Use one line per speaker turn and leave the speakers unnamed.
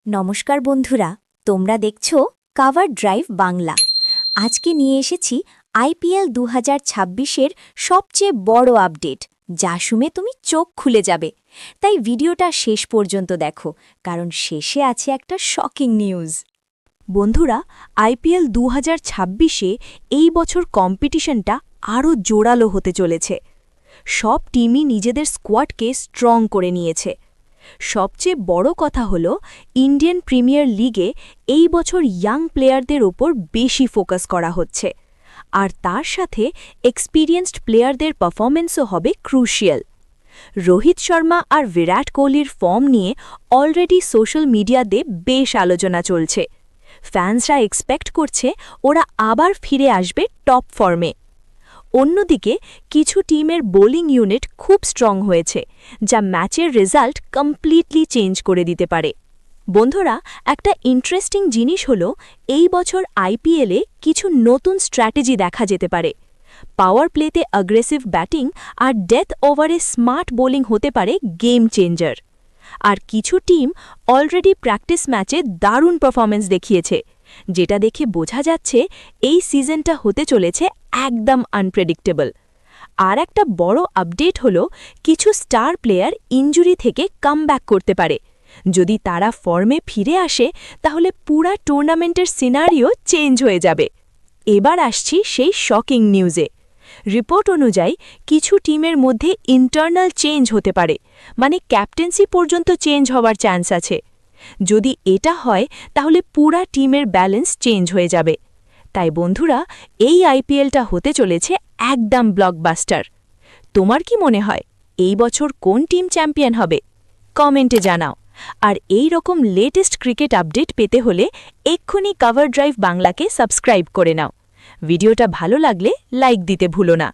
নমস্কার বন্ধুরা, তোমরা দেখছো কাভার ড্রাইভ বাংলা। আজকে নিয়ে এসেছি আইপিএল 2026-এর সবচেয়ে বড় আপডেট, যা শুনে তুমি চোখ খুলে যাবে। তাই ভিডিওটা শেষ পর্যন্ত দেখো, কারণ শেষে আছে একটা শকিং নিউজ।
বন্ধুরা, আইপিএল 2026-এ এই বছর কম্পিটিশনটা আরও জোরালো হতে চলেছে। সব টিমই নিজেদের স্কোয়াডকে স্ট্রং করে নিয়েছে। সবচেয়ে বড় কথা হল, ইন্ডিয়ান প্রিমিয়ার লিগে এই বছর ইয়াং প্লেয়ারদের ওপর বেশি ফোকাস করা হচ্ছে, আর তার সাথে এক্সপিরিয়েন্সড প্লেয়ারদের পারফরমেন্সও হবে ক্রুশিয়াল। রোহিত শর্মা আর বিরাট কোহলির ফর্ম নিয়ে অলরেডি সোশ্যাল মিডিয়াতে বেশ আলোচনা চলছে। ফ্যান্সরা এক্সপেক্ট করছে ওরা আবার ফিরে আসবে টপ ফর্মে। অন্যদিকে কিছু টিমের বোলিং ইউনিট খুব স্ট্রং হয়েছে, যা ম্যাচের রেজাল্ট কমপ্লিটলি চেঞ্জ করে দিতে পারে। বন্ধুরা, একটা ইন্টারেস্টিং জিনিস হল, এই বছর আইপিএলে কিছু নতুন স্ট্র্যাটেজি দেখা যেতে পারে। পাওয়ার প্লেতে অ্যাগ্রেসিভ ব্যাটিং আর ডেথ ওভারে স্মার্ট বোলিং হতে পারে গেম চেঞ্জার। আর কিছু টিম অলরেডি প্র্যাকটিস ম্যাচে দারুণ পারফরমেন্স দেখিয়েছে, যেটা দেখে বোঝা যাচ্ছে এই সিজনটা হতে চলেছে একদম আনপ্রেডিক্টেবল। আর একটা বড় আপডেট হলো, কিছু স্টার প্লেয়ার ইনজুরি থেকে কামব্যাক করতে পারে। যদি তারা ফর্মে ফিরে আসে, তাহলে পুরা টুর্নামেন্টের সিনারিও চেঞ্জ হয়ে যাবে। এবার আসছি সেই শকিং নিউজে। রিপোর্ট অনুযায়ী কিছু টিমের মধ্যে ইন্টারনাল চেঞ্জ হতে পারে, মানে ক্যাপ্টেন্সি পর্যন্ত চেঞ্জ হওয়ার চান্স আছে। যদি এটা হয়, তাহলে পুরা টিমের ব্যালেন্স চেঞ্জ হয়ে যাবে। তাই বন্ধুরা, এই আইপিএলটা হতে চলেছে একদম ব্লকবাস্টার। তোমার কি মনে হয়, এই বছর কোন টিম চ্যাম্পিয়ন হবে? কমেন্টে জানাও। আর এই রকম লেটেস্ট ক্রিকেট আপডেট পেতে হলে এক্ষুনি কভার ড্রাইভ বাংলাকে সাবস্ক্রাইব করে নাও। ভিডিওটা ভালো লাগলে লাইক দিতে ভুলো না।